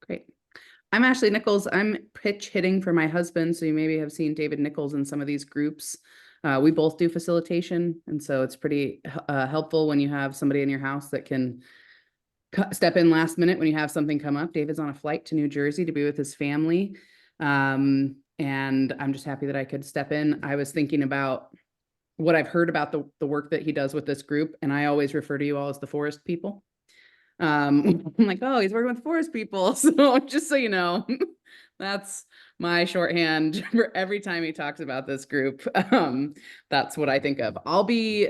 Great. I'm Ashley Nichols. I'm pitch hitting for my husband. So you maybe have seen David Nichols in some of these groups. We both do facilitation. And so it's pretty helpful when you have somebody in your house that can step in last minute when you have something come up. David's on a flight to New Jersey to be with his family. And I'm just happy that I could step in. I was thinking about what I've heard about the work that he does with this group. And I always refer to you all as the forest people. I'm like, oh, he's working with forest people. So just so you know, that's my shorthand for every time he talks about this group. That's what I think of. I'll be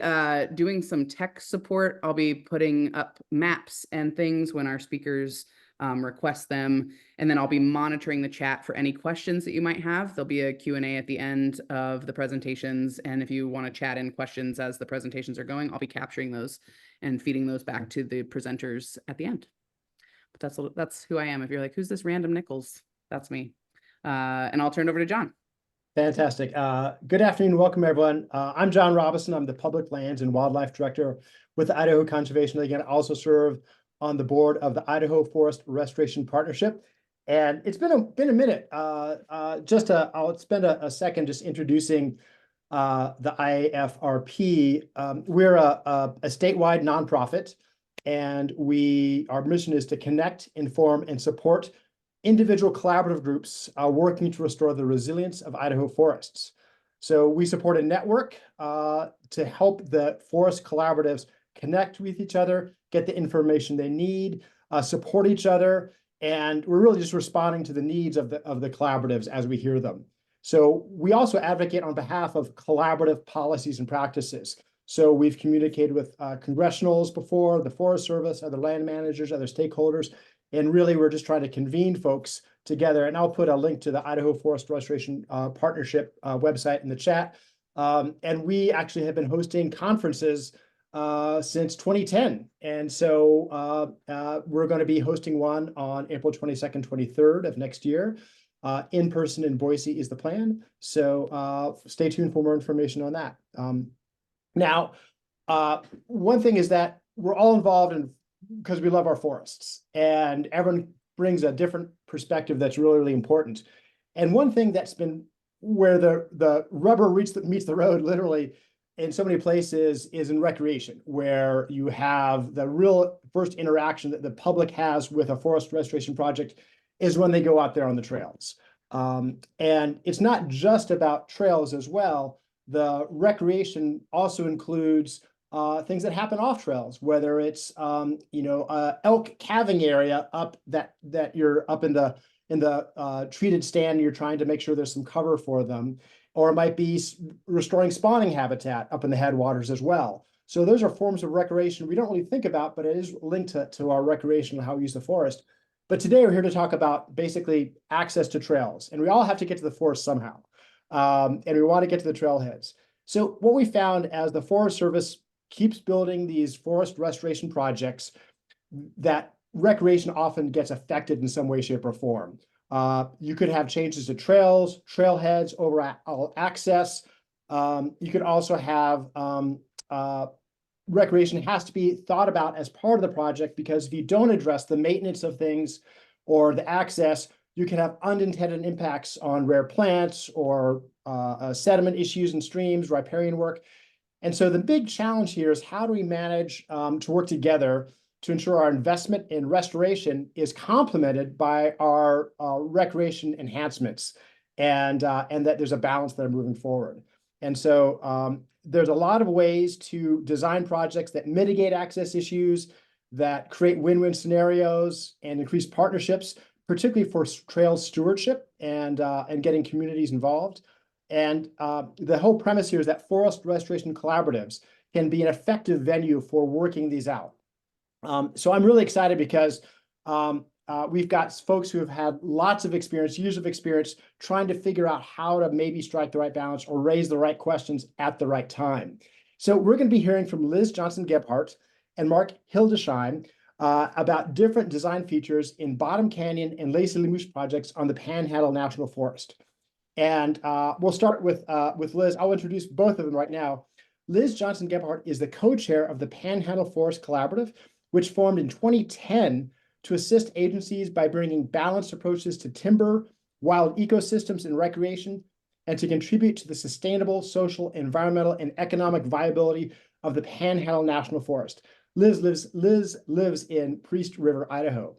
doing some tech support. I'll be putting up maps and things when our speakers request them. And then I'll be monitoring the chat for any questions that you might have. There'll be a Q&A at the end of the presentations. And if you want to chat in questions as the presentations are going, I'll be capturing those and feeding those back to the presenters at the end. But that's who I am. If you're like, who's this random Nichols? That's me. And I'll turn it over to John. Fantastic. Good afternoon. Welcome, everyone. I'm John Robinson. I'm the Public Lands and Wildlife Director with the Idaho Conservation League. I also serve on the board of the Idaho Forest Restoration Partnership. And it's been a minute. I'll spend a second just introducing the IFRP. We're a statewide nonprofit, and our mission is to connect, inform, and support individual collaborative groups working to restore the resilience of Idaho forests. So we support a network to help the forest collaboratives connect with each other, get the information they need, support each other, and we're really just responding to the needs of the collaboratives as we hear them. So we also advocate on behalf of collaborative policies and practices. So we've communicated with congressionals before, the Forest Service, other land managers, other stakeholders, and really we're just trying to convene folks together. And I'll put a link to the Idaho Forest Restoration Partnership website in the chat. And we actually have been hosting conferences since 2010. And so we're going to be hosting one on April 22nd, 23rd of next year. In person in Boise is the plan. So stay tuned for more information on that. Now, one thing is that we're all involved because we love our forests, and everyone brings a different perspective that's really, really important. And one thing that's been where the rubber meets the road, literally, in so many places is in recreation, where you have the real first interaction that the public has with a forest restoration project is when they go out there on the trails. And it's not just about trails as well. The recreation also includes things that happen off trails, whether it's elk calving area up that you're up in the treated stand, you're trying to make sure there's some cover for them, or it might be restoring spawning habitat up in the headwaters as well. So those are forms of recreation we don't really think about, but it is linked to our recreation and how we use the forest. But today we're here to talk about basically access to trails, and we all have to get to the forest somehow, and we want to get to the trailheads. So what we found as the Forest Service keeps building these forest restoration projects, that recreation often gets affected in some way, shape, or form. You could have changes to trails, trailheads, overall access. You could also have recreation has to be thought about as part of the project, because if you don't address the maintenance of things or the access, you can have unintended impacts on rare plants or sediment issues in streams, riparian work. And so the big challenge here is how do we manage to work together to ensure our investment in restoration is complemented by our recreation enhancements, and that there's a balance that are moving forward. And so there's a lot of ways to design projects that mitigate access issues, that create win-win scenarios and increase partnerships, particularly for trail stewardship and getting communities involved. And the whole premise here is that forest restoration collaboratives can be an effective venue for working these out. So I'm really excited because we've got folks who have had lots of experience, years of experience, trying to figure out how to maybe strike the right balance or raise the right questions at the right time. So we're going to be hearing from Liz Johnson-Gebhardt and Mark Hildesheim about different design features in Bottom Canyon and Lacy Lemoosh projects on the Panhandle National Forest. And we'll start with Liz. I'll introduce both of them right now. Liz Johnson-Gebhardt is the co-chair of the Panhandle Forest Collaborative, which formed in 2010 to assist agencies by bringing balanced approaches to timber, wild ecosystems, and recreation, and to contribute to the sustainable social, environmental, and economic viability of the Panhandle National Forest. Liz lives in Priest River, Idaho.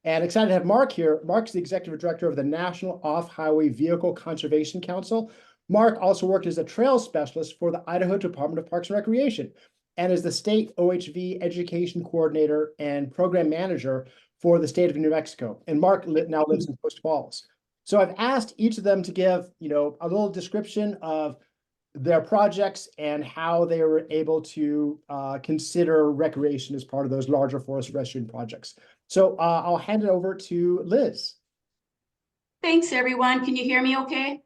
And excited to have Mark here. Mark is the executive director of the National Off-Highway Vehicle Conservation Council. Mark also worked as a trail specialist for the Idaho Department of Parks and Recreation and is the state OHV education coordinator and program manager for the state of New Mexico. And Mark now lives in Post Falls. So I've asked each of them to give, a little description of their projects and how they were able to consider recreation as part of those larger forest restoration projects. So I'll hand it over to Liz. Thanks, everyone. Can you hear me okay?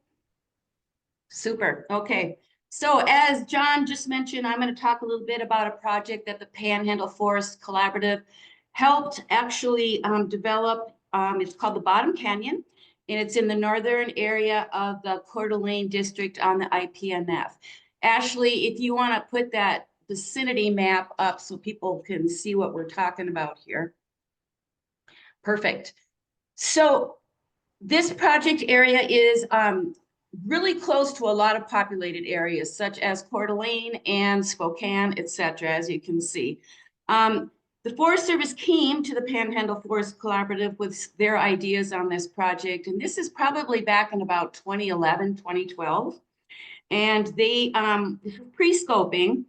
Super. Okay. So as John just mentioned, I'm going to talk a little bit about a project that the Panhandle Forest Collaborative helped actually develop. It's called the Bottom Canyon, and it's in the northern area of the Coeur d'Alene district on the IPNF. Ashley, if you want to put that vicinity map up so people can see what we're talking about here. Perfect. So this project area is really close to a lot of populated areas, such as Coeur d'Alene and Spokane, etc., as you can see. The Forest Service came to the Panhandle Forest Collaborative with their ideas on this project, and this is probably back in about 2011, 2012. And they, this was pre-scoping,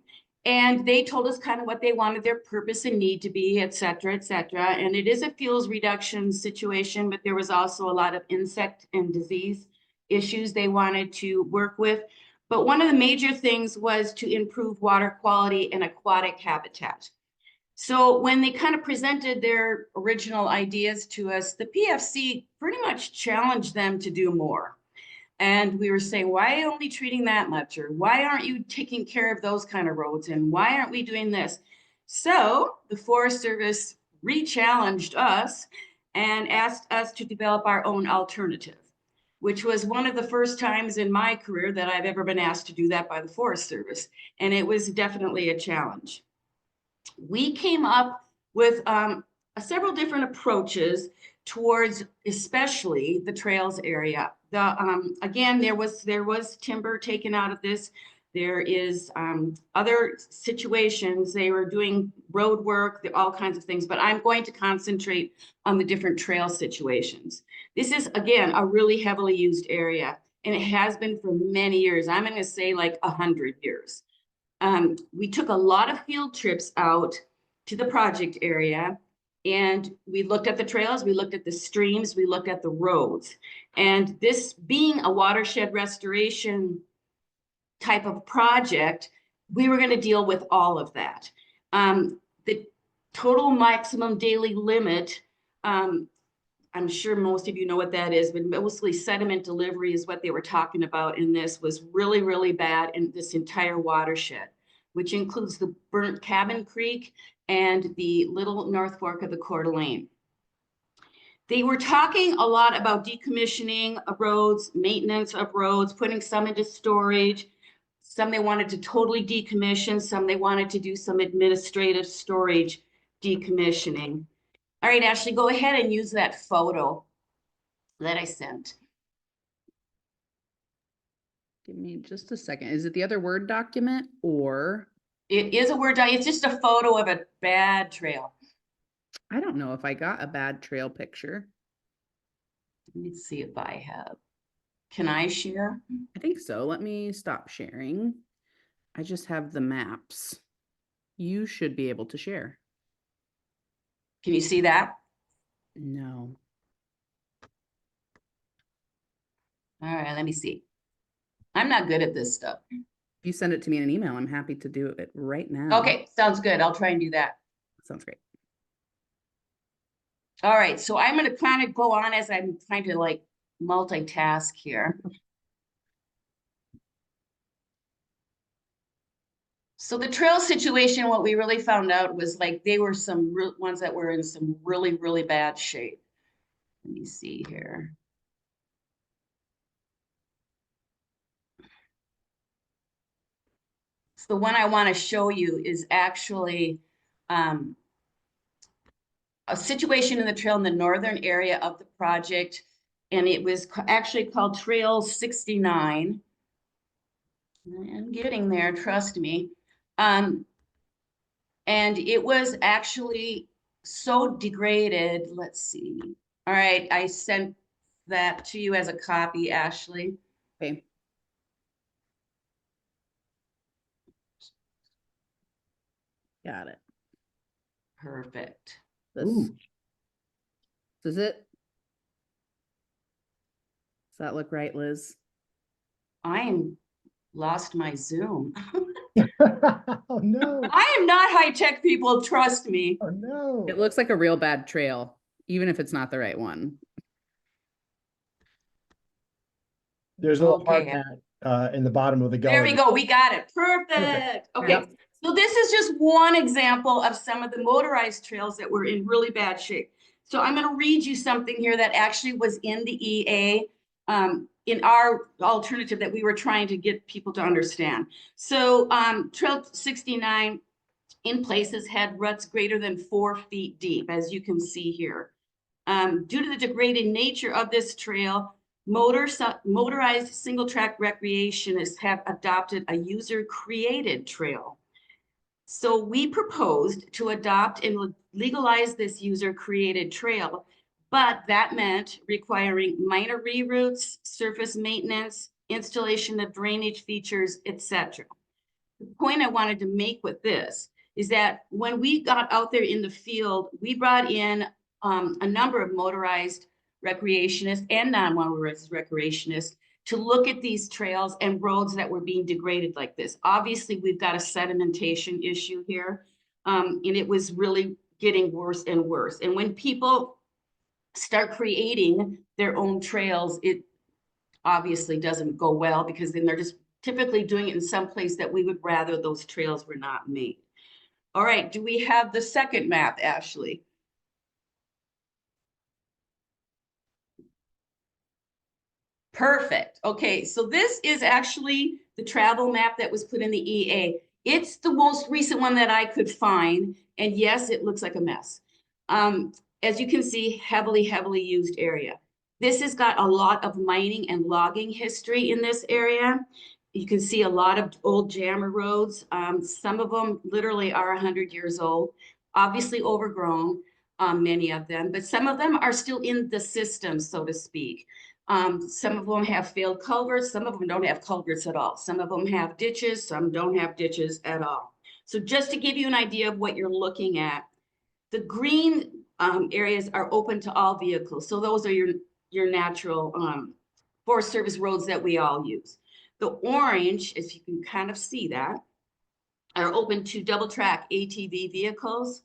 and they told us kind of what they wanted their purpose and need to be, et cetera, et cetera. And it is a fuels reduction situation, but there was also a lot of insect and disease issues they wanted to work with. But one of the major things was to improve water quality and aquatic habitat. So when they kind of presented their original ideas to us, the PFC pretty much challenged them to do more. And we were saying, why are you only treating that much? Or why aren't you taking care of those kind of roads? And why aren't we doing this? So the Forest Service re-challenged us and asked us to develop our own alternative, which was one of the first times in my career that I've ever been asked to do that by the Forest Service. And it was definitely a challenge. We came up with several different approaches towards especially the trails area. Again, there was timber taken out of this. There is other situations. They were doing road work, all kinds of things, but I'm going to concentrate on the different trail situations. This is, again, a really heavily used area, and it has been for many years. I'm going to say like 100 years. We took a lot of field trips out to the project area, and we looked at the trails, we looked at the streams, we looked at the roads. And this being a watershed restoration type of project, we were going to deal with all of that. The total maximum daily limit, I'm sure most of you know what that is, but mostly sediment delivery is what they were talking about in this, was really, really bad in this entire watershed, which includes the Burnt Cabin Creek and the Little North Fork of the Coeur d'Alene. They were talking a lot about decommissioning of roads, maintenance of roads, putting some into storage. Some they wanted to totally decommission, some they wanted to do some administrative storage decommissioning. All right, Ashley, go ahead and use that photo that I sent. Give me just a second. Is it the other Word document or? It is a Word document. It's just a photo of a bad trail. I don't know if I got a bad trail picture. Let me see if I have. Can I share? I think so. Let me stop sharing. I just have the maps. You should be able to share. Can you see that? No. All right, let me see. I'm not good at this stuff. If you send it to me in an email, I'm happy to do it right now. Okay, sounds good. I'll try and do that. Sounds great. All right, so I'm going to kind of go on as I'm trying to like multitask here. So the trail situation, what we really found out was like they were some ones that were in some really, really bad shape. Let me see here. So the one I want to show you is actually a situation in the trail in the northern area of the project, and it was actually called Trail 69. I'm getting there, trust me. And it was actually so degraded. Let's see. All right, I sent that to you as a copy, Ashley. Okay. Got it. Perfect. This Ooh. is it. Does that look right, Liz? I'm lost my Zoom. Oh, no. I am not high-tech, people, trust me. Oh, no. It looks like a real bad trail, even if it's not the right one. There's a little hard Okay. hat in the bottom of the There we gully. go. We got it. Perfect. Perfect. Okay. Yep. So this is just one example of some of the motorized trails that were in really bad shape. So I'm going to read you something here that actually was in the EA in our alternative that we were trying to get people to understand. So Trail 69 in places had ruts greater than 4 feet deep, as you can see here. Due to the degraded nature of this trail, motorized single track recreationists have adopted a user created trail. So we proposed to adopt and legalize this user created trail, but that meant requiring minor reroutes, surface maintenance, installation of drainage features, etc. The point I wanted to make with this is that when we got out there in the field, we brought in a number of motorized recreationists and non-motorized recreationists to look at these trails and roads that were being degraded like this. Obviously, we've got a sedimentation issue here, and it was really getting worse and worse. And when people start creating their own trails, it obviously doesn't go well, because then they're just typically doing it in some place that we would rather those trails were not made. All right, do we have the second map, Ashley? Perfect. Okay, so this is actually the travel map that was put in the EA. It's the most recent one that I could find, and yes, it looks like a mess. As you can see, heavily used area. This has got a lot of mining and logging history in this area. You can see a lot of old jammer roads. Some of them literally are 100 years old, obviously overgrown, many of them, but some of them are still in the system, so to speak. Some of them have failed culverts, some of them don't have culverts at all. Some of them have ditches, some don't have ditches at all. So just to give you an idea of what you're looking at, the green areas are open to all vehicles. So those are your natural Forest Service roads that we all use. The orange, as you can kind of see that, are open to double track ATV vehicles.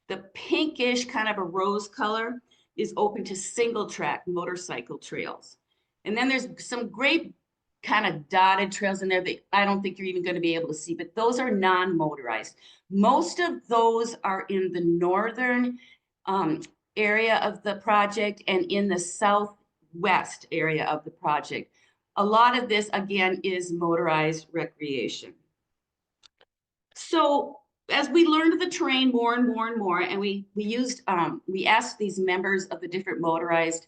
The pinkish, kind of a rose color, is open to single track motorcycle trails. And then there's some great kind of dotted trails in there that I don't think you're even going to be able to see, but those are non-motorized. Most of those are in the northern area of the project and in the southwest area of the project. A lot of this, again, is motorized recreation. So as we learned the terrain more and more, and we asked these members of the different motorized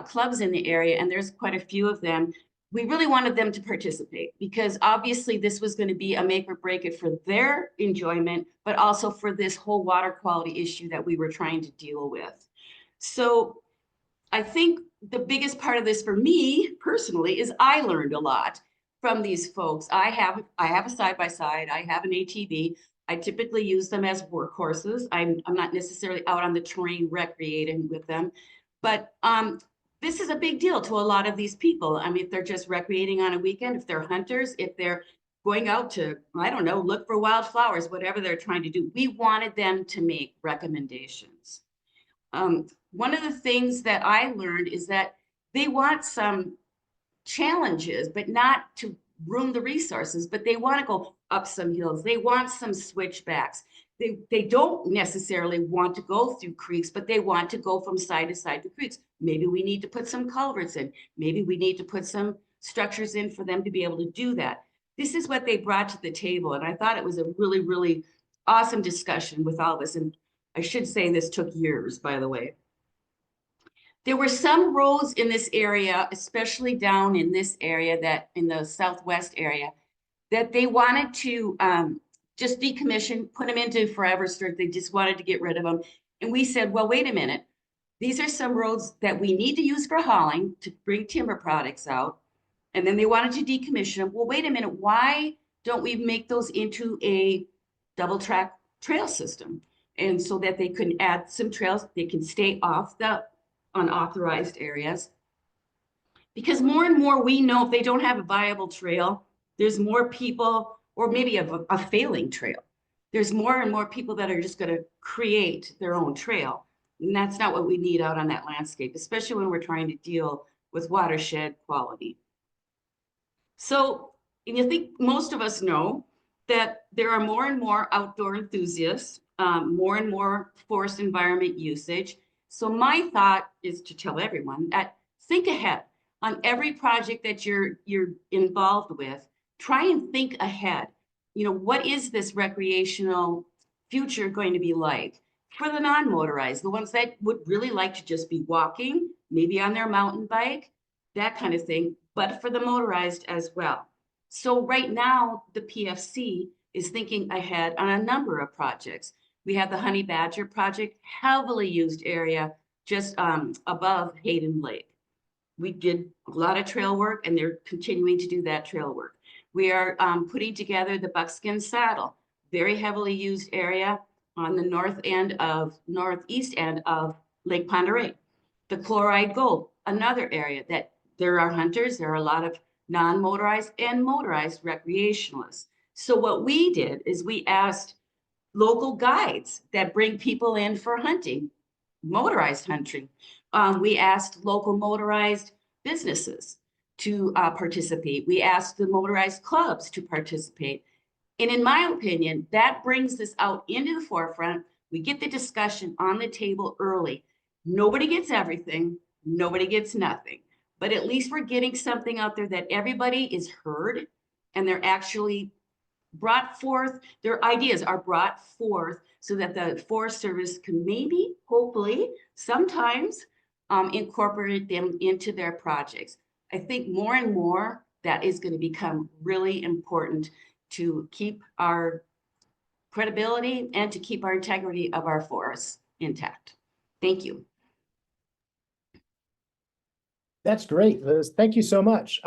clubs in the area, and there's quite a few of them, we really wanted them to participate, because obviously this was going to be a make or break it for their enjoyment, but also for this whole water quality issue that we were trying to deal with. So I think the biggest part of this for me personally is I learned a lot from these folks. I have a side-by-side, I have an ATV. I typically use them as workhorses. I'm not necessarily out on the terrain recreating with them, but this is a big deal to a lot of these people. I mean, if they're just recreating on a weekend, if they're hunters, if they're going out to, I don't know, look for wildflowers, whatever they're trying to do, we wanted them to make recommendations. One of the things that I learned is that they want some challenges, but not to ruin the resources, but they want to go up some hills. They want some switchbacks. They don't necessarily want to go through creeks, but they want to go from side to side through creeks. Maybe we need to put some culverts in. Maybe we need to put some structures in for them to be able to do that. This is what they brought to the table. And I thought it was a really awesome discussion with all of us. And I should say this took years, by the way. There were some roads in this area, especially down in this area, that in the southwest area, that they wanted to just decommission, put them into forever storage. They just wanted to get rid of them. And we said, well, wait a minute. These are some roads that we need to use for hauling to bring timber products out. And then they wanted to decommission them. Well, wait a minute. Why don't we make those into a double track trail system? And so that they can add some trails, they can stay off the unauthorized areas. Because more and more we know if they don't have a viable trail, there's more people, or maybe a failing trail. There's more and more people that are just going to create their own trail. And that's not what we need out on that landscape, especially when we're trying to deal with watershed quality. So, and I think most of us know that there are more and more outdoor enthusiasts, more and more forest environment usage. So my thought is to tell everyone that think ahead on every project that you're involved with. Try and think ahead. You know, what is this recreational future going to be like for the non-motorized, the ones that would really like to just be walking, maybe on their mountain bike, that kind of thing, but for the motorized as well. So right now, the PFC is thinking ahead on a number of projects. We have the Honey Badger project, heavily used area just above Hayden Lake. We did a lot of trail work, and they're continuing to do that trail work. We are putting together the Buckskin Saddle, very heavily used area on the northeast end of Lake Pend Oreille. The Chloride Gold, another area that there are hunters, there are a lot of non-motorized and motorized recreationalists. So what we did is we asked local guides that bring people in for hunting, motorized hunting. We asked local motorized businesses to participate. We asked the motorized clubs to participate. And in my opinion, that brings this out into the forefront. We get the discussion on the table early. Nobody gets everything, nobody gets nothing, but at least we're getting something out there that everybody is heard, and they're actually brought forth, their ideas are brought forth so that the Forest Service can maybe, hopefully, sometimes incorporate them into their projects. I think more and more that is going to become really important to keep our credibility and to keep our integrity of our forests intact. Thank you. That's great, Liz. Thank you so much.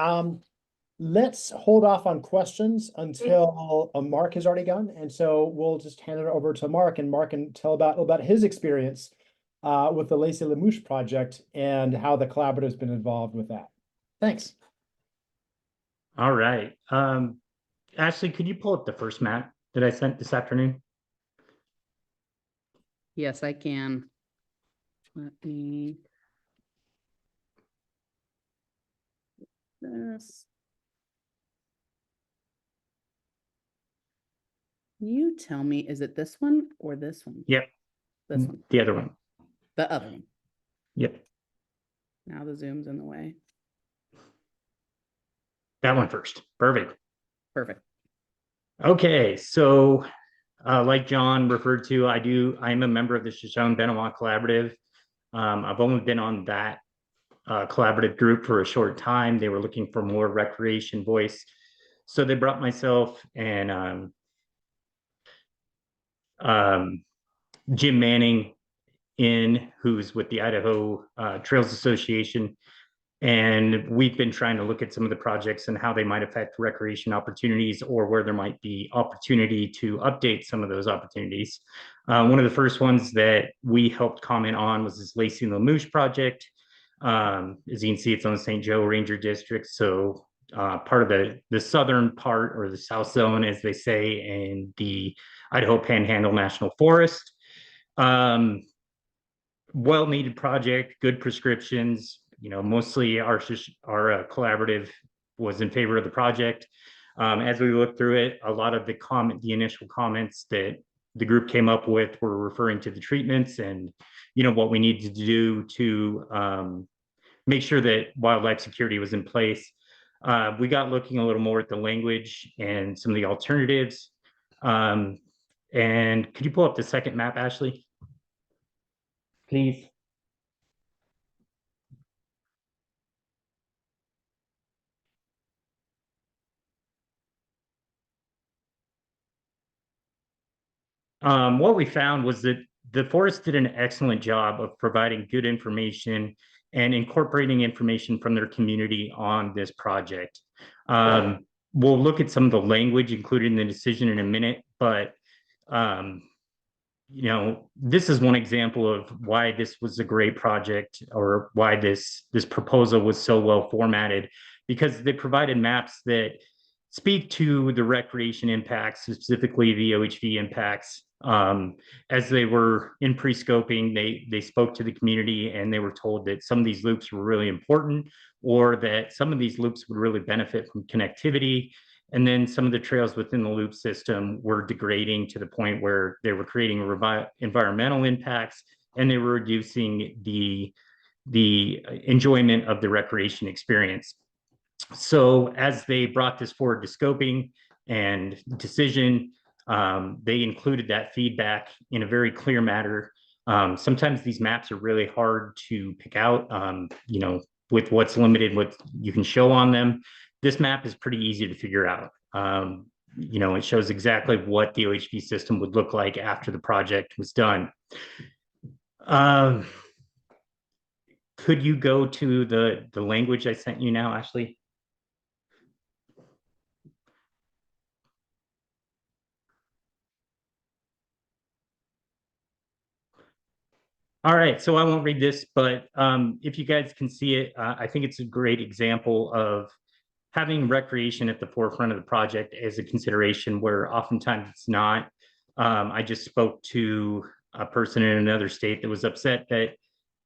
Let's hold off on questions until Mark has already gone. And so we'll just hand it over to Mark, and Mark can tell about his experience with the Lacy Lemoosh project and how the collaborative has been involved with that. Thanks. All right. Ashley, could you pull up the first map that I sent this afternoon? Yes, I can. Let me. This. Can you tell me, is it this one or this one? Yep. This one. The other one. The other one. Yep. Now the zoom's in the way. That one first. Perfect. Perfect. Okay. So like John referred to, I'm a member of the Shoshone-Benoit Collaborative. I've only been on that collaborative group for a short time. They were looking for more recreation voice. So they brought myself and Jim Manning in, who's with the Idaho Trails Association. And we've been trying to look at some of the projects and how they might affect recreation opportunities, or where there might be opportunity to update some of those opportunities. One of the first ones that we helped comment on was this Lacy Lemoosh project. As you can see, it's on the St. Joe Ranger District. So part of the southern part, or the South Zone, as they say, in the Idaho Panhandle National Forest. Well-needed project, good prescriptions. You know, mostly our collaborative was in favor of the project. As we looked through it, a lot of the initial comments that the group came up with were referring to the treatments and, you know, what we needed to do to make sure that wildlife security was in place. We got looking a little more at the language and some of the alternatives. And could you pull up the second map, Ashley? please. What we found was that the forest did an excellent job of providing good information and incorporating information from their community on this project. We'll look at some of the language included in the decision in a minute, but you know, this is one example of why this was a great project, or why this proposal was so well formatted, because they provided maps that speak to the recreation impacts, specifically the OHV impacts. As they were in pre-scoping, they spoke to the community and they were told that some of these loops were really important, or that some of these loops would really benefit from connectivity. And then some of the trails within the loop system were degrading to the point where they were creating environmental impacts, and they were reducing the enjoyment of the recreation experience. So as they brought this forward to scoping and decision, they included that feedback in a very clear manner. Sometimes these maps are really hard to pick out, you know, with what's limited, what you can show on them. This map is pretty easy to figure out. You know, it shows exactly what the OHV system would look like after the project was done. Could you go to the language I sent you now, Ashley? All right, so I won't read this, but if you guys can see it, I think it's a great example of having recreation at the forefront of the project as a consideration, where oftentimes it's not. I just spoke to a person in another state that was upset that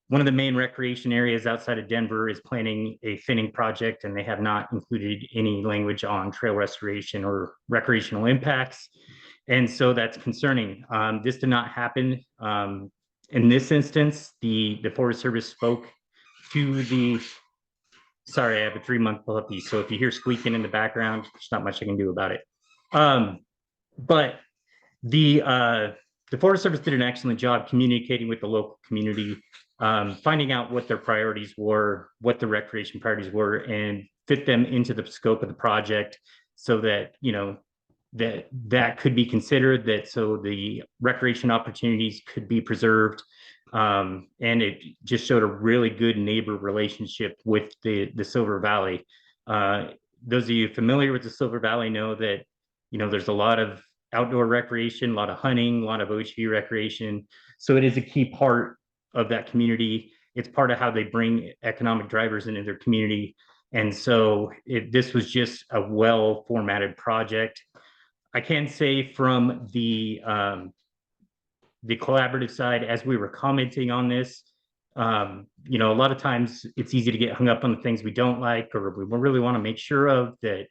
one of the main recreation areas outside of Denver is planning a thinning project, and they have not included any language on trail restoration or recreational impacts. And so that's concerning. This did not happen. In this instance, the Forest Service spoke to the, sorry, I have a 3-month puppy, so if you hear squeaking in the background, there's not much I can do about it. But the Forest Service did an excellent job communicating with the local community, finding out what their priorities were, what the recreation priorities were, and fit them into the scope of the project, so that, you know, that could be considered, that so the recreation opportunities could be preserved. And it just showed a really good neighbor relationship with the Silver Valley. Those of you familiar with the Silver Valley know that, you know, there's a lot of outdoor recreation, a lot of hunting, a lot of OHV recreation. So it is a key part of that community. It's part of how they bring economic drivers into their community. And so this was just a well formatted project. I can say from the collaborative side, as we were commenting on this, you know, a lot of times it's easy to get hung up on the things we don't like, or we really want to make sure of that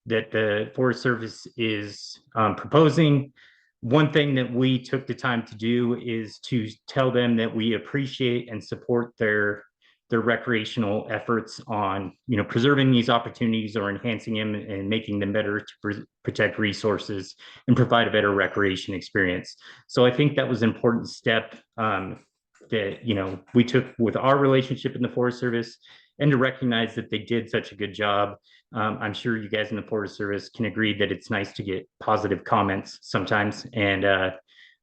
the Forest Service is proposing. One thing that we took the time to do is to tell them that we appreciate and support their recreational efforts on, you know, preserving these opportunities or enhancing them and making them better to protect resources and provide a better recreation experience. So I think that was an important step that, you know, we took with our relationship in the Forest Service, and to recognize that they did such a good job. I'm sure you guys in the Forest Service can agree that it's nice to get positive comments sometimes, and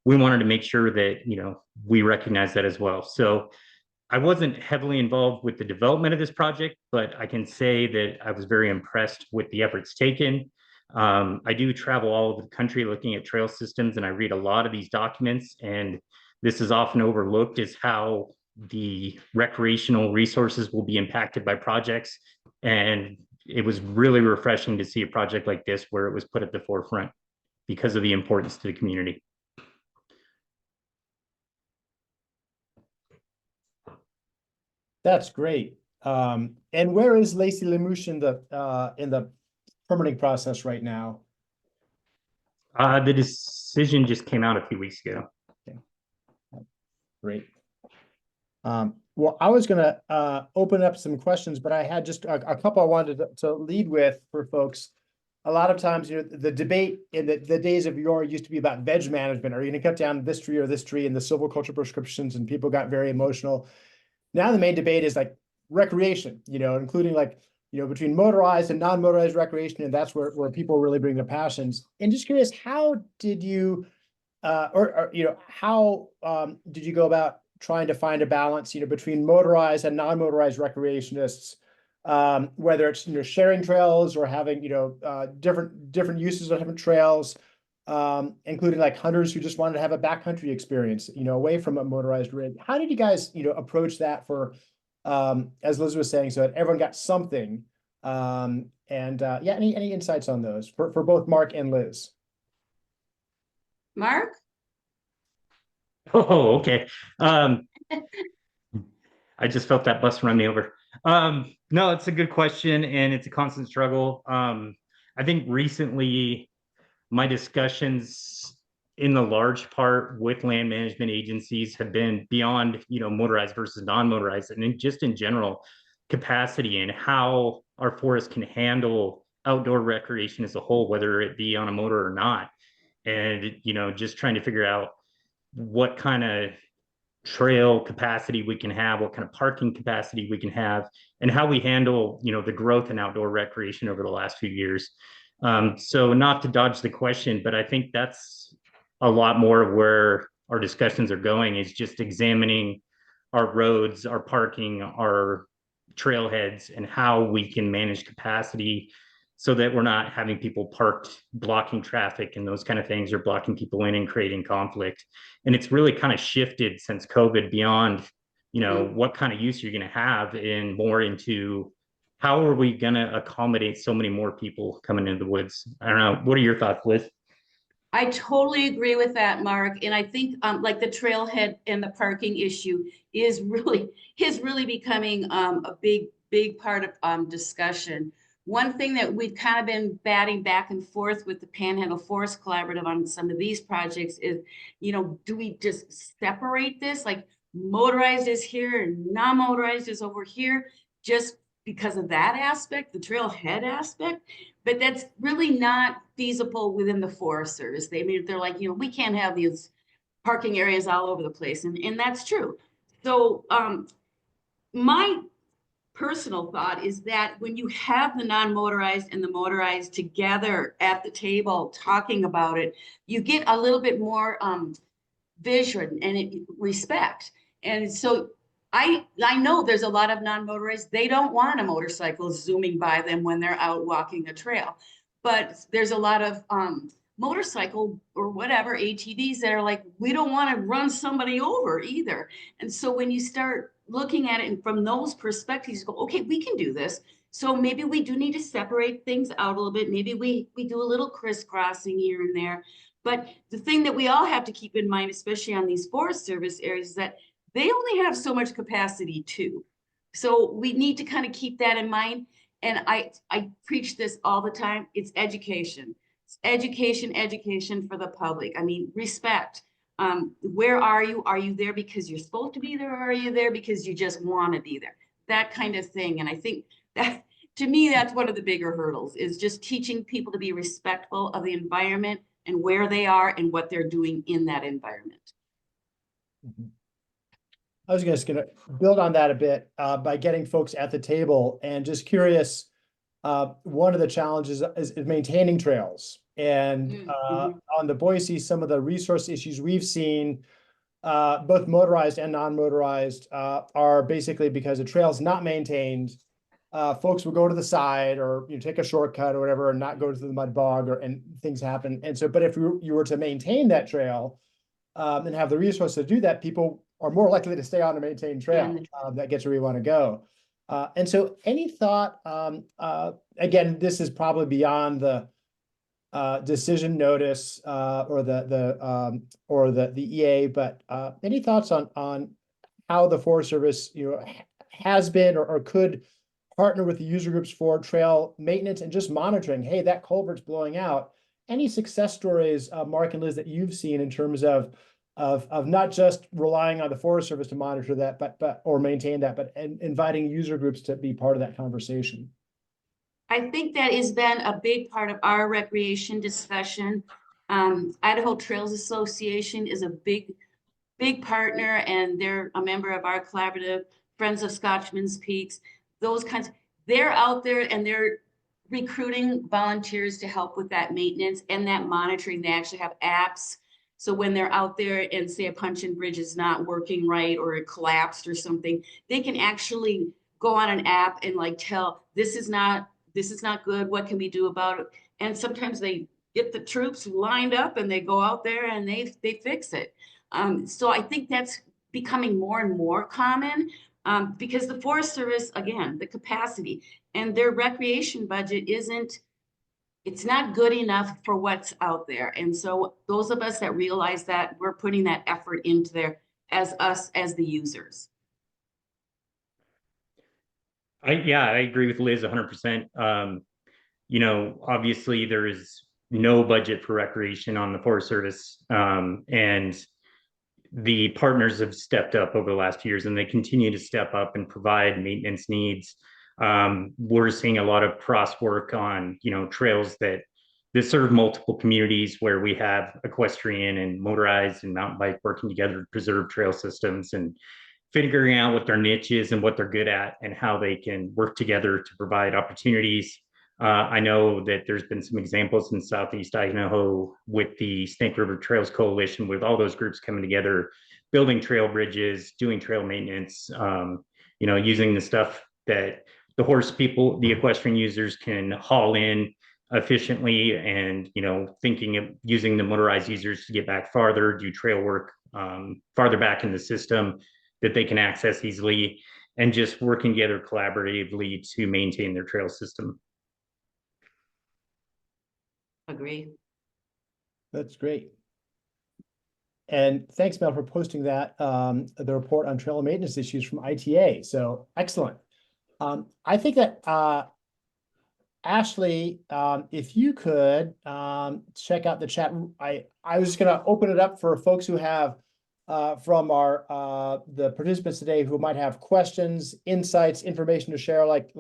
we wanted to make sure that, you know, we recognize that as well. So I wasn't heavily involved with the development of this project, but I can say that I was very impressed with the efforts taken. I do travel all over the country looking at trail systems, and I read a lot of these documents, and this is often overlooked, is how the recreational resources will be impacted by projects. And it was really refreshing to see a project like this where it was put at the forefront because of the importance to the community. That's great. And where is Lacy Lemoosh in the permitting process right now? The decision just came out a few weeks ago. Okay. Great. Well, I was gonna open up some questions, but I had just a couple I wanted to lead with for folks. a lot of times, the debate in the days of yore used to be about veg management. Are you going to cut down this tree or this tree, and the silviculture prescriptions, and people got very emotional. Now the main debate is like recreation, including like, between motorized and non-motorized recreation, and that's where people really bring their passions. And just curious, how did you, how did you go about trying to find a balance, between motorized and non-motorized recreationists, whether it's, sharing trails or having, different uses of different trails, including like hunters who just wanted to have a backcountry experience, away from a motorized rig. How did you guys, approach that for, as Liz was saying, so that everyone got something? Any insights on those for both Mark and Liz? Mark? Oh, okay. I just felt that bus run me over. No, it's a good question, and it's a constant struggle. I think recently my discussions in the large part with land management agencies have been beyond, motorized versus non-motorized, and just in general capacity and how our forest can handle outdoor recreation as a whole, whether it be on a motor or not. And, just trying to figure out what kind of trail capacity we can have, what kind of parking capacity we can have, and how we handle, the growth in outdoor recreation over the last few years. So not to dodge the question, but I think that's a lot more of where our discussions are going, is just examining our roads, our parking, our trailheads, and how we can manage capacity so that we're not having people parked blocking traffic and those kind of things, or blocking people in and creating conflict. And it's really kind of shifted since COVID beyond, what kind of use you're going to have, and more into how are we going to accommodate so many more people coming into the woods? I don't know. What are your thoughts, Liz? I totally agree with that, Mark. And I think like the trailhead and the parking issue is really becoming a big part of discussion. One thing that we've kind of been batting back and forth with the Panhandle Forest Collaborative on some of these projects is, do we just separate this? Like motorized is here and non-motorized is over here, just because of that aspect, the trailhead aspect. But that's really not feasible within the Forest Service. They're like, we can't have these parking areas all over the place. And that's true. So my personal thought is that when you have the non-motorized and the motorized together at the table talking about it, you get a little bit more vision and respect. And so I know there's a lot of non-motorized, they don't want a motorcycle zooming by them when they're out walking a trail. But there's a lot of motorcycle or whatever ATVs that are like, we don't want to run somebody over either. And so when you start looking at it and from those perspectives, you go, okay, we can do this. So maybe we do need to separate things out a little bit. Maybe we do a little crisscrossing here and there. But the thing that we all have to keep in mind, especially on these Forest Service areas, is that they only have so much capacity too. So we need to kind of keep that in mind. And I preach this all the time. It's education. It's education for the public. I mean, respect. Where are you? Are you there because you're supposed to be there? Or are you there because you just want to be there? That kind of thing. And I think that, to me, that's one of the bigger hurdles, is just teaching people to be respectful of the environment and where they are and what they're doing in that environment. Mm-hmm. I was just going to build on that a bit by getting folks at the table, and just curious, one of the challenges is maintaining trails. And on the Boise, some of the resource issues we've seen, both motorized and non-motorized, are basically because the trail's not maintained. Folks will go to the side, or take a shortcut or whatever, and not go to the mud bog, and things happen. And so, but if you were to maintain that trail and have the resources to do that, people are more likely to stay on a maintained trail that gets where you want to go. And so any thought, again, this is probably beyond the decision notice or the EA, but any thoughts on how the Forest Service has been or could partner with the user groups for trail maintenance and just monitoring? Hey, that culvert's blowing out. Any success stories, Mark and Liz, that you've seen in terms of not just relying on the Forest Service to monitor that, but or maintain that, but inviting user groups to be part of that conversation? I think that has been a big part of our recreation discussion. Idaho Trails Association is a big partner, and they're a member of our collaborative, Friends of Scotchman's Peaks, those kinds. They're out there and they're recruiting volunteers to help with that maintenance and that monitoring. They actually have apps. So when they're out there and say a punch-in bridge is not working right or it collapsed or something, they can actually go on an app and like tell this is not good. What can we do about it? And sometimes they get the troops lined up and they go out there and they fix it. So I think that's becoming more and more common because the Forest Service, again, the capacity and their recreation budget it's not good enough for what's out there. And so those of us that realize that, we're putting that effort into there as us as the users. I agree with Liz 100%. You know, obviously there is no budget for recreation on the Forest Service, and the partners have stepped up over the last few years, and they continue to step up and provide maintenance needs. We're seeing a lot of cross work on, you know, trails that serve multiple communities where we have equestrian and motorized and mountain bike working together to preserve trail systems and figuring out what their niche is and what they're good at and how they can work together to provide opportunities. I know that there's been some examples in Southeast Idaho with the Snake River Trails Coalition, with all those groups coming together, building trail bridges, doing trail maintenance, you know, using the stuff that the horse people, the equestrian users can haul in efficiently, and, you know, thinking of using the motorized users to get back farther, do trail work farther back in the system that they can access easily, and just working together collaboratively to maintain their trail system. Agree. That's great. And thanks, Mel, for posting that, the report on trail maintenance issues from ITA. So excellent. I think that, Ashley, if you could check out the chat. I was just going to open it up for folks who have from our the participants today who might have questions, insights, information to share, like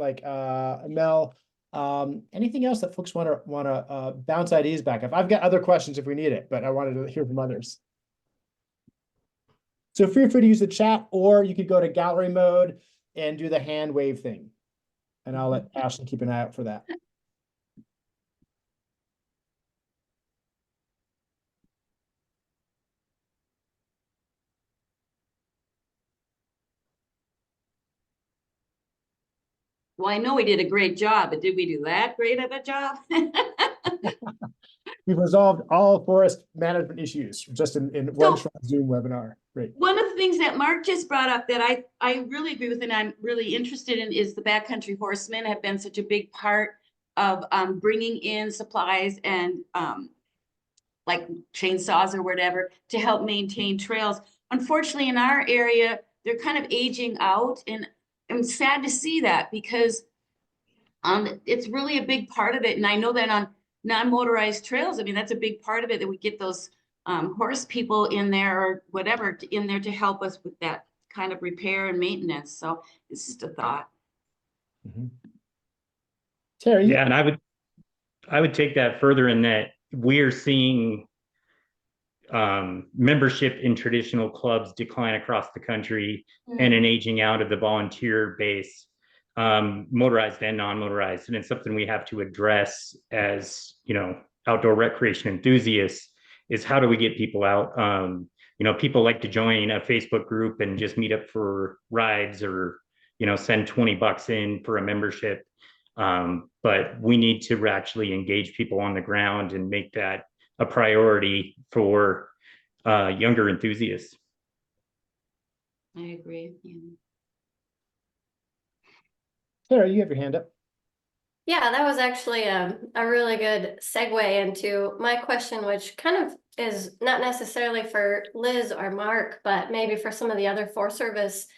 Mel. Anything else that folks want to bounce ideas back up? I've got other questions if we need it, but I wanted to hear from others. So feel free to use the chat, or you could go to gallery mode and do the hand wave thing. And I'll let Ashley keep an eye out for that. Well, I know we did a great job, but did we do that great of a job? We've resolved all forest management issues just in one short Zoom webinar. Great. One of the things that Mark just brought up that I really agree with and I'm really interested in is the backcountry horsemen have been such a big part of bringing in supplies and like chainsaws or whatever to help maintain trails. Unfortunately, in our area, they're kind of aging out, and I'm sad to see that because it's really a big part of it. And I know that on non-motorized trails, I mean, that's a big part of it, that we get those horse people in there or whatever in there to help us with that kind of repair and maintenance. So it's just a thought. Mm-hmm. Terry? Yeah, and I would take that further in that we're seeing membership in traditional clubs decline across the country, and an aging out of the volunteer base, motorized and non-motorized. And it's something we have to address as, you know, outdoor recreation enthusiasts, is how do we get people out? You know, people like to join a Facebook group and just meet up for rides, or, you know, send $20 in for a membership. But we need to actually engage people on the ground and make that a priority for younger enthusiasts. I agree. Yeah. Sarah, you have your hand up. Yeah, that was actually a really good segue into my question, which kind of is not necessarily for Liz or Mark, but maybe for some of the other Forest Service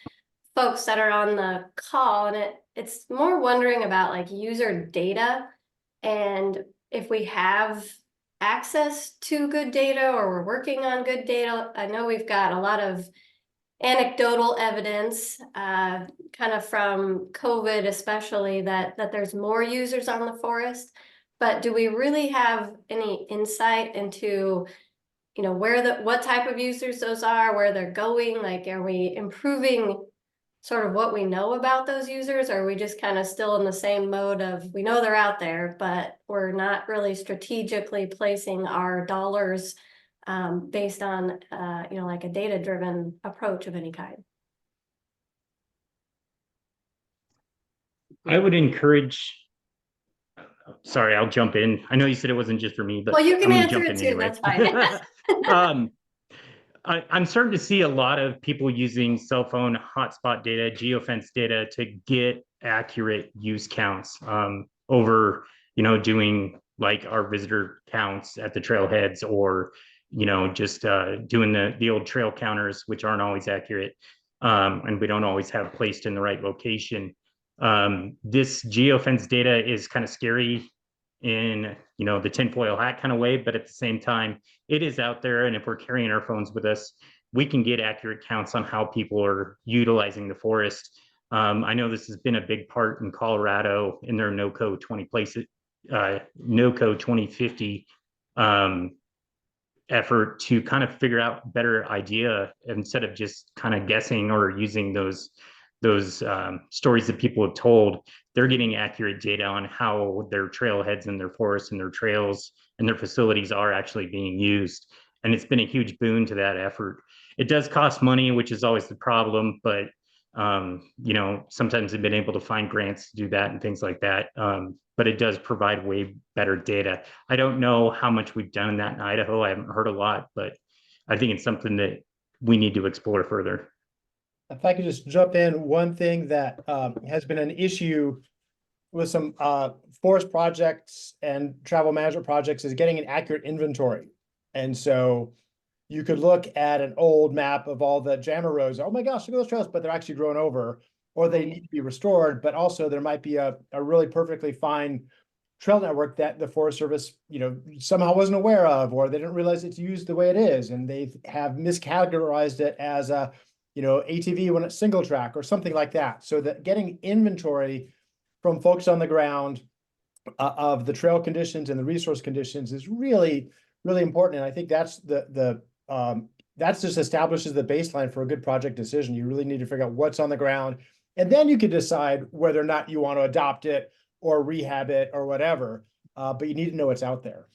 folks that are on the call. And it's more wondering about like user data, and if we have access to good data or we're working on good data. I know we've got a lot of anecdotal evidence, kind of from COVID especially, that there's more users on the forest. But do we really have any insight into, you know, what type of users those are, where they're going? Like, are we improving sort of what we know about those users? Or are we just kind of still in the same mode of, we know they're out there, but we're not really strategically placing our dollars based on, you know, like a data-driven approach of any kind? I would encourage, sorry, I'll jump in. I know you said it wasn't just for me, but Well, you can I'm gonna answer jump it in too, anyway. that's fine. I'm starting to see a lot of people using cell phone hotspot data, geofence data to get accurate use counts over, you know, doing like our visitor counts at the trailheads, or, you know, just doing the old trail counters, which aren't always accurate, and we don't always have placed in the right location. This geofence data is kind of scary in, you know, the tinfoil hat kind of way, but at the same time, it is out there. And if we're carrying our phones with us, we can get accurate counts on how people are utilizing the forest. I know this has been a big part in Colorado in their NOCO 2050 effort to kind of figure out better idea, instead of just kind of guessing or using those stories that people have told. They're getting accurate data on how their trailheads and their forests and their trails and their facilities are actually being used. And it's been a huge boon to that effort. It does cost money, which is always the problem, but you know, sometimes they've been able to find grants to do that and things like that. But it does provide way better data. I don't know how much we've done in that in Idaho. I haven't heard a lot, but I think it's something that we need to explore further. If I could just jump in, one thing that has been an issue with some forest projects and travel management projects is getting an accurate inventory. And so you could look at an old map of all the jammer roads. Oh my gosh, look at those trails, but they're actually grown over, or they need to be restored. But also there might be a really perfectly fine trail network that the Forest Service, you know, somehow wasn't aware of, or they didn't realize it's used the way it is, and they have miscategorized it as a, you know, ATV when it's single track or something like that. So that getting inventory from folks on the ground of the trail conditions and the resource conditions is really, really important. And I think that's that just establishes the baseline for a good project decision. You really need to figure out what's on the ground, and then you can decide whether or not you want to adopt it or rehab it or whatever. But you need to know what's out there.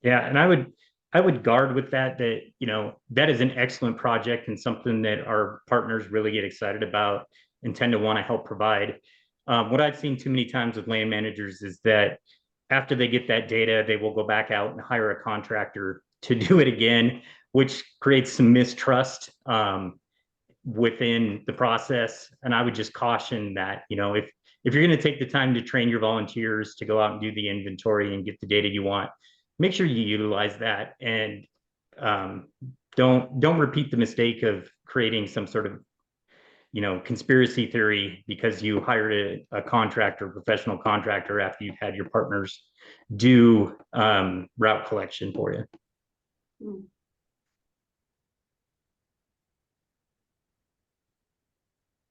Yeah, and I would guard with that, you know, that is an excellent project and something that our partners really get excited about and tend to want to help provide. What I've seen too many times with land managers is that after they get that data, they will go back out and hire a contractor to do it again, which creates some mistrust within the process. And I would just caution that, you know, if you're going to take the time to train your volunteers to go out and do the inventory and get the data you want, make sure you utilize that, and don't repeat the mistake of creating some sort of, you know, conspiracy theory because you hired a contractor, professional contractor, after you've had your partners do route collection for you.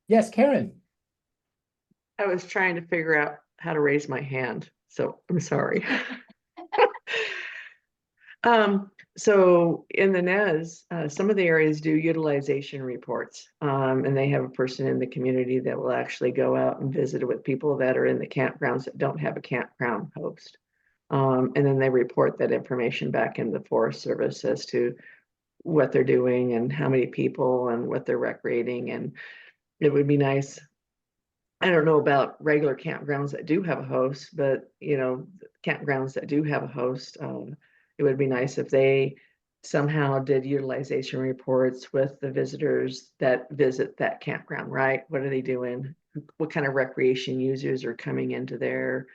Yes, Karen. I was trying to figure out how to raise my hand, so I'm sorry. So in the NES, some of the areas do utilization reports, and they have a person in the community that will actually go out and visit with people that are in the campgrounds that don't have a campground host. And then they report that information back into the Forest Service as to what they're doing and how many people and what they're recreating. And it would be nice. I don't know about regular campgrounds that do have a host, but you know, campgrounds that do have a host, it would be nice if they somehow did utilization reports with the visitors that visit that campground, right? What are they doing? What kind of recreation users are coming into there?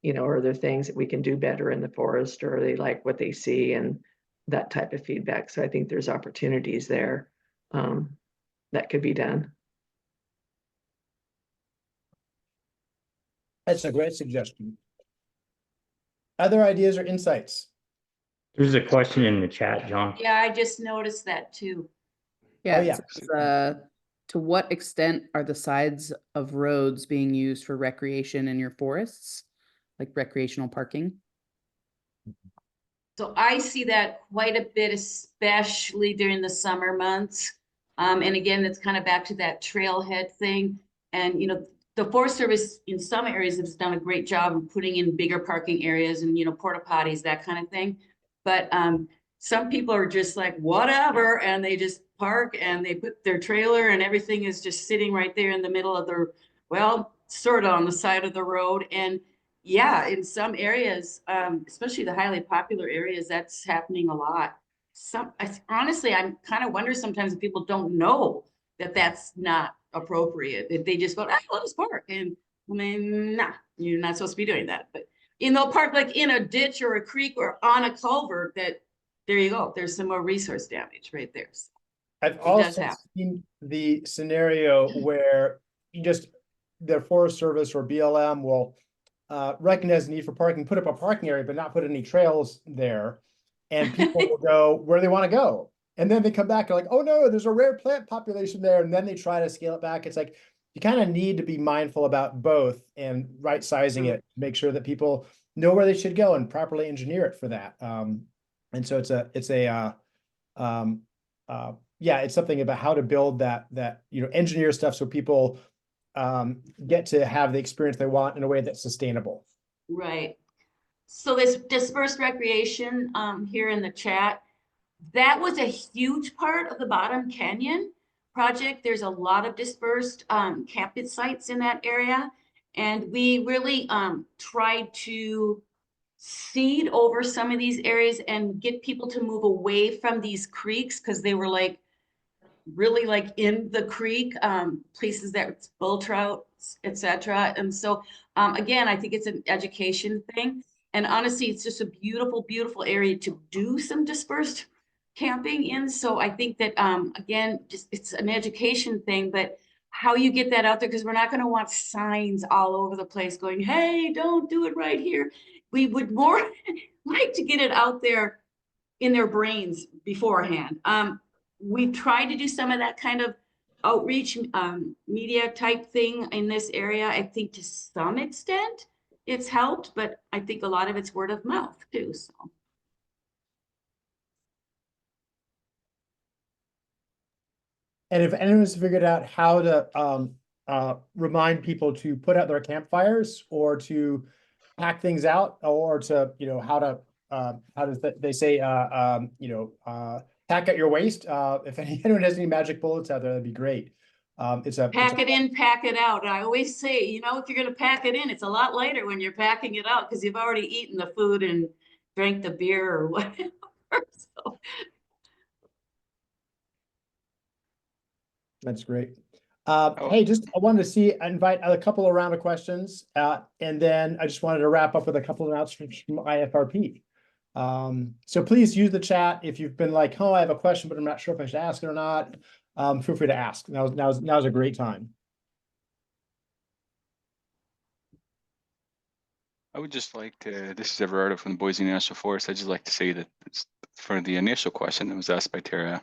You know, are there things that we can do better in the forest, or are they like what they see, and that type of feedback? So I think there's opportunities there that could be done. That's a great suggestion. Other ideas or insights? There's a question in the chat, John. Yeah, I just noticed that too. Yeah, it yeah. says, to what extent are the sides of roads being used for recreation in your forests? Like recreational parking? So I see that quite a bit, especially during the summer months. And again, it's kind of back to that trailhead thing. And, the Forest Service in some areas has done a great job of putting in bigger parking areas and, porta potties, that kind of thing. But some people are just like, whatever, and they just park and they put their trailer and everything is just sitting right there in the middle of their, well, sort of on the side of the road. And yeah, in some areas, especially the highly popular areas, that's happening a lot. Honestly, I'm kind of wonder sometimes if people don't know that that's not appropriate. That they just go, ah, let us park. And I mean, nah, you're not supposed to be doing that. But they'll park like in a ditch or a creek or on a culvert. That there you go. There's some more resource damage right there. So I've it does also happen. seen the scenario where the Forest Service or BLM will recognize the need for parking, put up a parking area, but not put any trails there. And people will go where they want to go. And then they come back and like, oh no, there's a rare plant population there. And then they try to scale it back. It's like, you kind of need to be mindful about both and right sizing it, make sure that people know where they should go and properly engineer it for that. And so it's something about how to build that, engineer stuff so people get to have the experience they want in a way that's sustainable. Right. So this dispersed recreation here in the chat, that was a huge part of the Bottom Canyon project. There's a lot of dispersed camping sites in that area. And we really tried to seed over some of these areas and get people to move away from these creeks because they were like really like in the creek, places that bull trout, etc. And so again, I think it's an education thing. And honestly, it's just a beautiful, beautiful area to do some dispersed camping in. So I think that again, just it's an education thing, but how you get that out there, because we're not going to want signs all over the place going, hey, don't do it right here. We would more like to get it out there in their brains beforehand. We've tried to do some of that kind of outreach media type thing in this area. I think to some extent it's helped, but I think a lot of it's word of mouth too. So. And if anyone's figured out how to remind people to put out their campfires or to pack things out, or to, how does they say, pack out your waste. If anyone has any magic bullets out there, that'd be great. Pack it in, pack it out. I always say, if you're going to pack it in, it's a lot lighter when you're packing it out because you've already eaten the food and drank the beer or whatever. So. That's great. Hey, I wanted to invite a couple of round of questions, and then I just wanted to wrap up with a couple of announcements from IFRP. So please use the chat if you've been like, oh, I have a question, but I'm not sure if I should ask it or not. Feel free to ask. Now's a great time. I would just like to, this is Everardo from the Boise National Forest. I'd just like to say that for the initial question that was asked by Tara,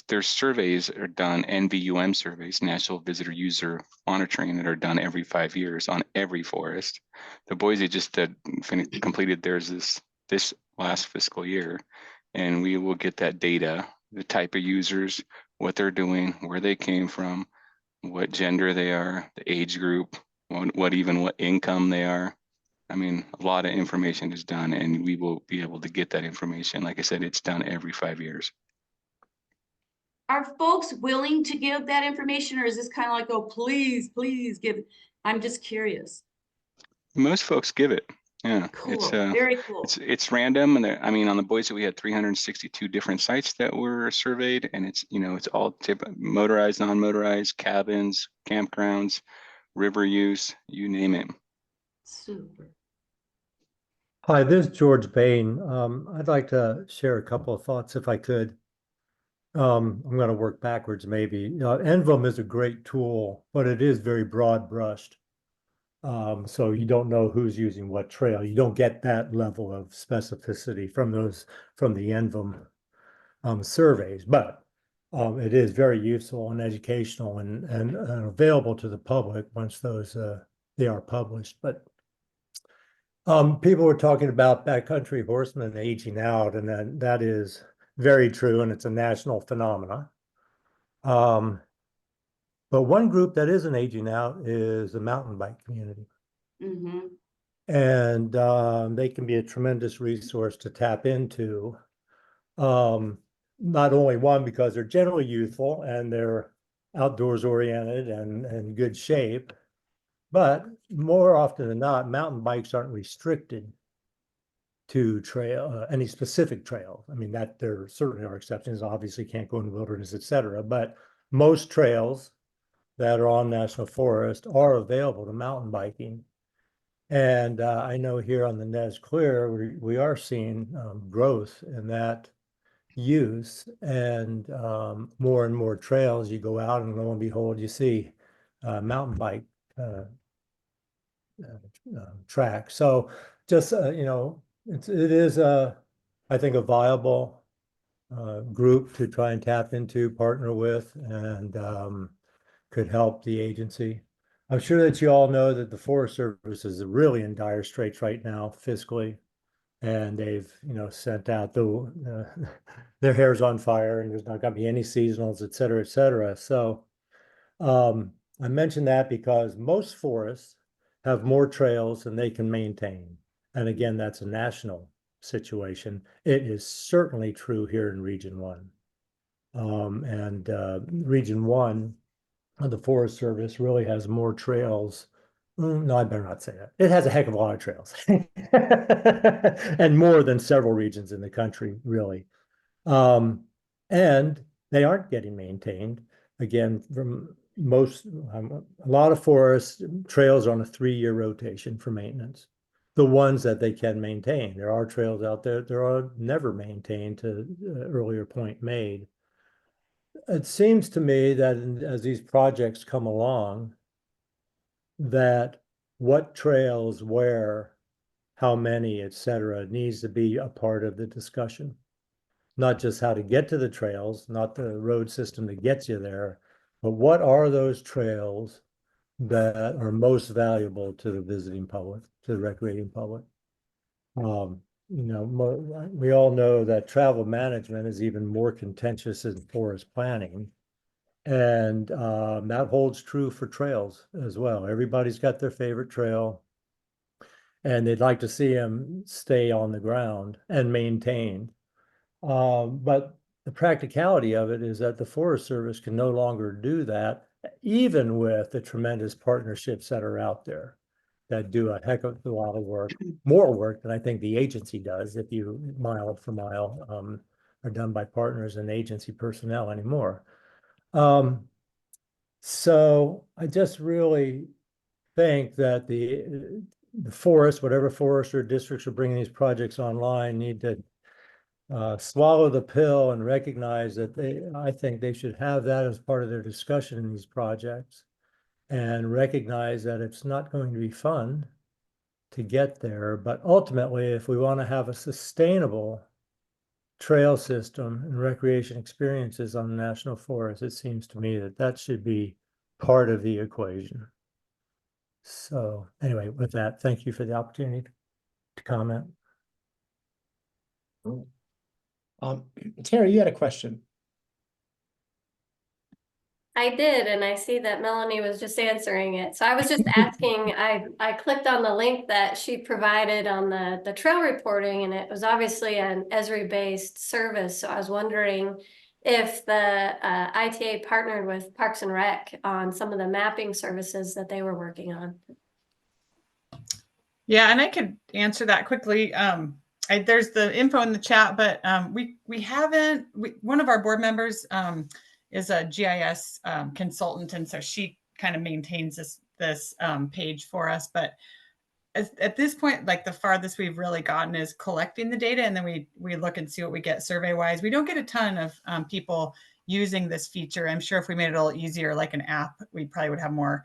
there's surveys that are done, NVUM surveys, National Visitor User Monitoring, that are done every 5 years on every forest. The Boise just completed theirs this last fiscal year, and we will get that data, the type of users, what they're doing, where they came from, what gender they are, the age group, what income they are. I mean, a lot of information is done, and we will be able to get that information. Like I said, it's done every 5 years. Are folks willing to give that information, or is this kind of like, oh, please, please give? I'm just curious. Most folks give it. Yeah, cool. It's very cool. It's random, and I mean, on the Boise we had 362 different sites that were surveyed, and it's all motorized, non-motorized, cabins, campgrounds, river use, you name it. Super. Hi, this is George Bain. I'd like to share a couple of thoughts if I could. I'm going to work backwards maybe. NVUM is a great tool, but it is very broad brushed. So you don't know who's using what trail. You don't get that level of specificity from the NVUM surveys. But it is very useful and educational and available to the public once those they are published. But people were talking about backcountry horsemen aging out, and that is very true, and it's a national phenomena. But one group that isn't aging out is the mountain bike community. Mm-hmm. And they can be a tremendous resource to tap into. Not only one, because they're generally youthful and they're outdoors oriented and in good shape, but more often than not, mountain bikes aren't restricted to trail any specific trail. I mean, that there certainly are exceptions. Obviously, can't go in the wilderness, etc. But most trails that are on national forest are available to mountain biking. And I know here on the Nez Clear, we are seeing growth in that use, and more and more trails you go out, and lo and behold, you see mountain bike track. So just, it is, I think, a viable group to try and tap into, partner with, and could help the agency. I'm sure that you all know that the Forest Service is really in dire straits right now fiscally, and they've, sent out their hair's on fire, and there's not going to be any seasonals, et cetera, et cetera. So I mentioned that because most forests have more trails than they can maintain. And again, that's a national situation. It is certainly true here in Region 1. And Region 1 of the Forest Service really has more trails. No, I better not say that. It has a heck of a lot of trails and more than several regions in the country, really. And they aren't getting maintained. Again, from a lot of forest trails are on a 3-year rotation for maintenance. The ones that they can maintain. There are trails out there that are never maintained, to earlier point made. It seems to me that as these projects come along, that what trails, where, how many, et cetera, needs to be a part of the discussion. Not just how to get to the trails, not the road system that gets you there, but what are those trails that are most valuable to the visiting public, to the recreating public. We all know that travel management is even more contentious than forest planning. And that holds true for trails as well. Everybody's got their favorite trail, and they'd like to see them stay on the ground and maintained. But the practicality of it is that the Forest Service can no longer do that, even with the tremendous partnerships that are out there that do a heck of a lot of work, more work than I think the agency does, if you mile for mile, are done by partners and agency personnel anymore. So I just really think that the forest, whatever forest or districts are bringing these projects online, need to swallow the pill and recognize that I think they should have that as part of their discussion in these projects, and recognize that it's not going to be fun to get there. But ultimately, if we want to have a sustainable trail system and recreation experiences on the national forest, it seems to me that that should be part of the equation. So anyway, with that, thank you for the opportunity to comment. Tara, you had a question. I did, and I see that Melanie was just answering it. So I was just asking, I clicked on the link that she provided on the trail reporting, and it was obviously an Esri-based service. So I was wondering if the ITA partnered with Parks and Rec on some of the mapping services that they were working on. Yeah, and I could answer that quickly. There's the info in the chat, but we haven't. One of our board members is a GIS consultant, and so she kind of maintains this page for us. But at this point, like the farthest we've really gotten is collecting the data, and then we look and see what we get survey wise. We don't get a ton of people using this feature. I'm sure if we made it a little easier, like an app, we probably would have more,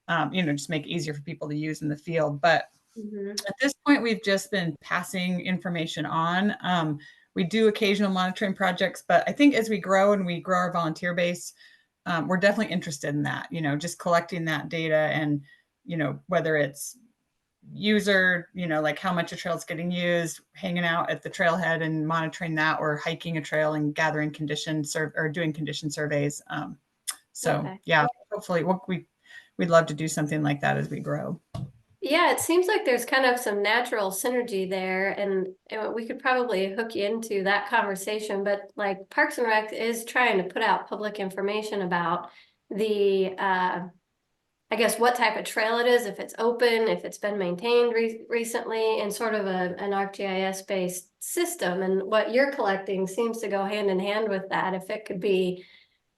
just make it easier for people to use in the field. But at this point, we've just been passing information on. We do occasional monitoring projects, but I think as we grow and we grow our volunteer base, we're definitely interested in that, just collecting that data and, whether it's user, like how much a trail is getting used, hanging out at the trailhead and monitoring that, or hiking a trail and gathering or doing condition surveys. Okay. Yeah, hopefully we'd love to do something like that as we grow. Yeah, it seems like there's kind of some natural synergy there, and we could probably hook you into that conversation. But like Parks and Rec is trying to put out public information about the, I guess, what type of trail it is, if it's open, if it's been maintained recently, and sort of an ArcGIS based system. And what you're collecting seems to go hand in hand with that. If it could be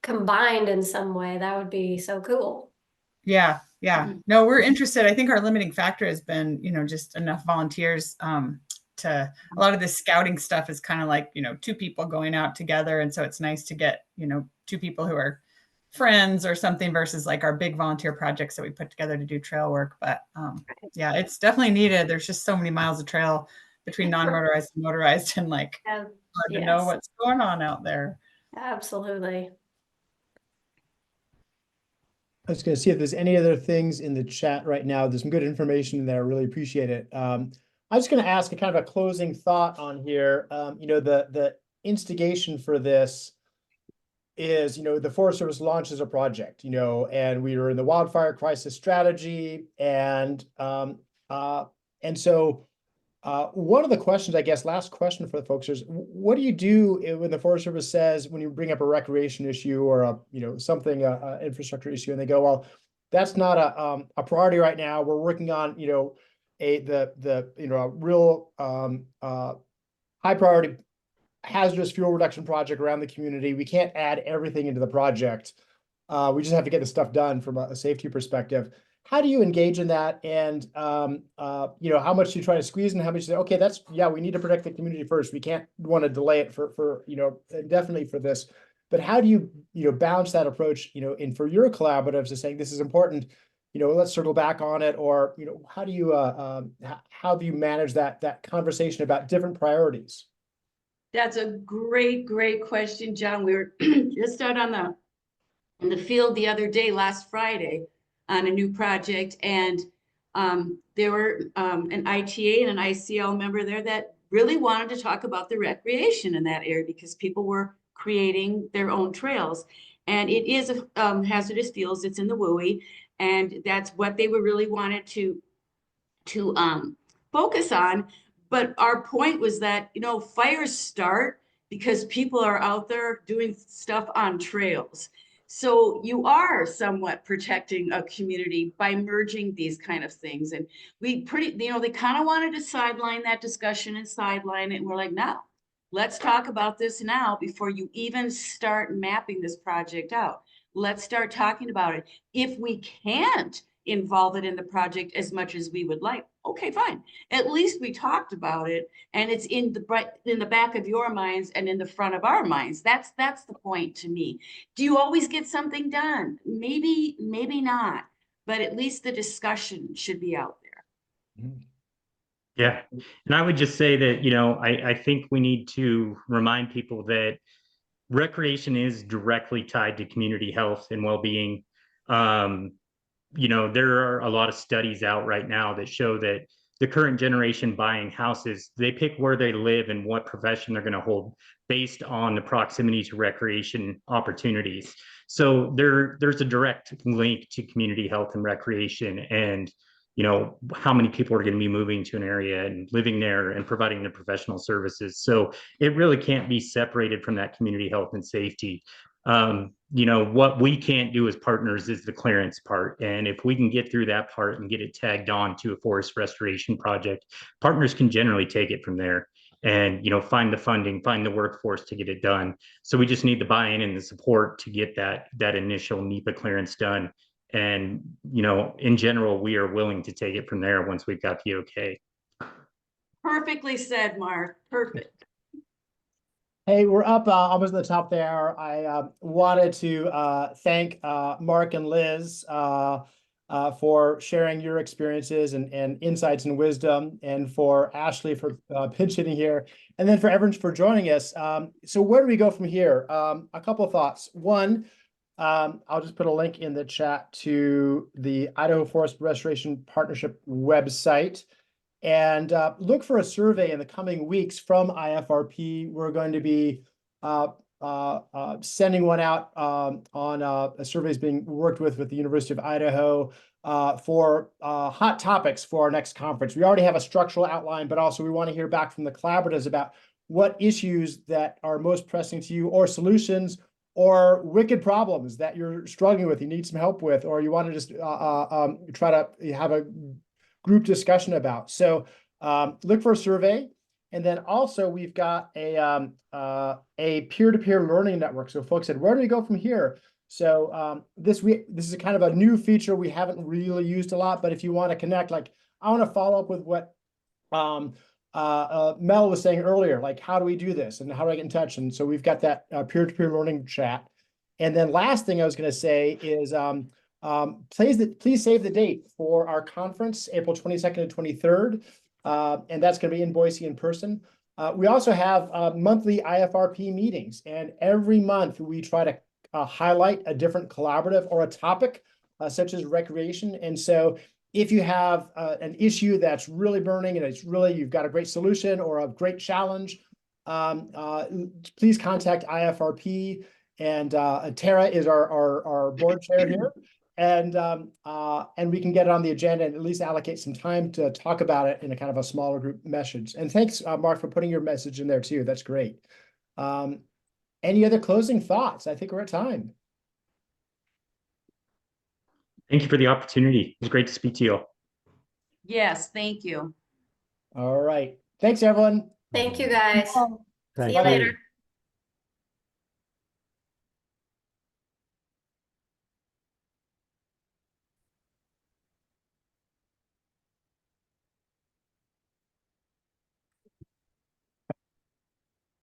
combined in some way, that would be so cool. Yeah. No, we're interested. I think our limiting factor has been, just enough volunteers to a lot of this scouting stuff is kind of like, 2 people going out together. And so it's nice to get, 2 people who are friends or something versus like our big volunteer projects that we put together to do trail work. But yeah, it's definitely needed. There's just so many miles of trail between non-motorized and motorized, and like hard to know what's going on out there. Absolutely. I was going to see if there's any other things in the chat right now. There's some good information in there. I really appreciate it. I'm just going to ask a kind of a closing thought on here. The instigation for this is, the Forest Service launches a project, and we were in the wildfire crisis strategy. And so one of the questions, I guess, last question for the folks is, what do you do when the Forest Service says, when you bring up a recreation issue or something, infrastructure issue, and they go, well, that's not a priority right now. We're working on, a real high priority hazardous fuel reduction project around the community. We can't add everything into the project. We just have to get the stuff done from a safety perspective. How do you engage in that? And, how much do you try to squeeze and how much you say, okay, we need to protect the community first. We can't want to delay it for indefinitely for this. But how do you, balance that approach, and for your collaboratives to saying this is important, let's circle back on it, or, how do you manage that conversation about different priorities? That's a great question, John. We were just out in the field the other day, last Friday, on a new project, and there were an ITA and an ICL member there that really wanted to talk about the recreation in that area because people were creating their own trails, and it is hazardous fuels. It's in the WUI, and that's what they were really wanted to focus on. But our point was that, fires start because people are out there doing stuff on trails. So you are somewhat protecting a community by merging these kind of things. And they kind of wanted to sideline that discussion and sideline it. And we're like, no, let's talk about this now before you even start mapping this project out. Let's start talking about it. If we can't involve it in the project as much as we would like, okay, fine. At least we talked about it, and it's in the back of your minds and in the front of our minds. That's the point to me. Do you always get something done? Maybe not, but at least the discussion should be out there. Yeah, and I would just say that, I think we need to remind people that recreation is directly tied to community health and well-being. There are a lot of studies out right now that show that the current generation buying houses, they pick where they live and what profession they're going to hold based on the proximity to recreation opportunities. So there's a direct link to community health and recreation, and how many people are going to be moving to an area and living there and providing the professional services. So it really can't be separated from that community health and safety. What we can't do as partners is the clearance part. And if we can get through that part and get it tagged on to a forest restoration project, partners can generally take it from there and, find the funding, find the workforce to get it done. So we just need the buy-in and the support to get that initial NEPA clearance done. And, in general, we are willing to take it from there once we've got the okay. Perfectly said, Mark. Perfect. Hey, we're up almost at the top there. I wanted to thank Mark and Liz for sharing your experiences and insights and wisdom, and for Ashley for pinch hitting here, and then for everyone for joining us. So where do we go from here? A couple of thoughts. One, I'll just put a link in the chat to the Idaho Forest Restoration Partnership website, and look for a survey in the coming weeks from IFRP. We're going to be sending one out on a surveys being worked with the University of Idaho for hot topics for our next conference. We already have a structural outline, but also we want to hear back from the collaboratives about what issues that are most pressing to you, or solutions, or wicked problems that you're struggling with, you need some help with, or you want to just try to have a group discussion about. So look for a survey. And then also we've got a peer-to-peer learning network. So folks said, where do we go from here? So this is a kind of a new feature we haven't really used a lot, but if you want to connect, like I want to follow up with what Mel was saying earlier, like how do we do this and how do I get in touch? And so we've got that peer-to-peer learning chat. And then last thing I was going to say is please save the date for our conference, April 22nd and 23rd. And that's going to be in Boise in person. We also have monthly IFRP meetings, and every month we try to highlight a different collaborative or a topic such as recreation. And so if you have an issue that's really burning and it's really, you've got a great solution or a great challenge, please contact IFRP. And Tara is our board chair here. And we can get it on the agenda and at least allocate some time to talk about it in a kind of a smaller group message. And thanks, Mark, for putting your message in there too. That's great. Any other closing thoughts? I think we're at time. Thank you for the opportunity. It was great to speak to you all. Yes, thank you. All right. Thanks, everyone. Thank you, guys. Thank See you you. later.